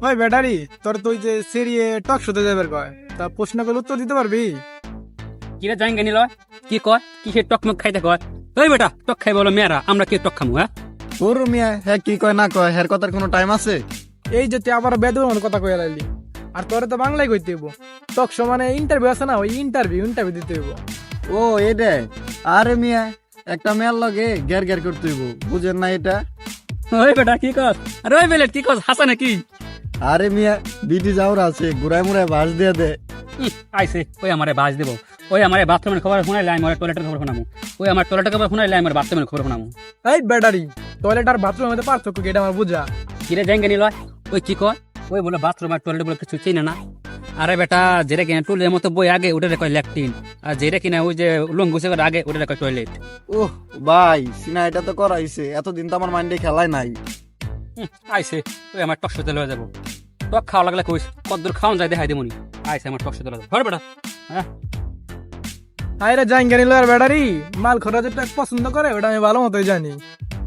ওই ব্যাটারি, তোর তুই যে সেরিয়ে টক শুতে যাবে কয়, তা প্রশ্নগুলো উত্তর দিতে পারবি? কিরে জাইন গানি লয় কি কয় কি সে টক মক খাইতে কয়? ওই বেটা টক খাই বলো মেয়েরা, আমরা কি টক খামু? হ্যাঁ তোর মিয়া হ্যাঁ কি কয় না কয় হ্যার কথার কোনো টাইম আছে? এই যে তুই আবার বেদুর কথা কয়ে লাইলি, আর তোরে তো বাংলায় কইতে হইব। টক শো মানে ইন্টারভিউ আছে না, ওই ইন্টারভিউ দিতে হইব। ও এডে, আরে মিয়া একটা মেয়ের লগে গ্যার গ্যার করতে হইব, বুঝেন না এটা? ওই বেটা কি কস? আরে ওই বেলে কি কস, হাসা নাকি? আরে মিয়া বিটি যাওয়ার আছে, ঘুরায় মুড়ায় বাস দিয়ে দে। আইসে ওই আমারে বাজ দেবো, ওই আমারে বাথরুমের খবর শোনাইলে আমি টয়লেটের খবর শোনামু, ওই আমার টয়লেটের খবর শোনাইলে আমার বাথরুমের খবর শোনামু। এই ব্যাটারি, টয়লেট আর বাথরুমের মধ্যে পার্থক্য কি এটা আমার বুঝা। কিরে জাইন গানি লয় ওই কি কয়? ওই বলে বাথরুম আর টয়লেট বলে কিছু চিনে না। আরে বেটা যেটা কিনা টুলের মতো বই আগে ওটা কয় ল্যাট্রিন, আর যেটা কিনা ওই যে লং গুছে আগে ওটা কয় টয়লেট। ওহ ভাই সিনা এটা তো করাইছে, এতদিন তো আমার মাইন্ডে খেলাই নাই। আইসে ওই আমার টক সাথে লয়ে যাবো, টক খাওয়া লাগলে কইস কদ্দুর খাওয়ান যায় দেখাই দেবনি। আইসে আমার টক সাথে লয়ে যাবো ঘর বেটা। হ্যাঁ হাই রে জাইঙ্গানি লয়ার ব্যাটারি, মাল খোরা যে টক পছন্দ করে ওটা আমি ভালো মতোই জানি।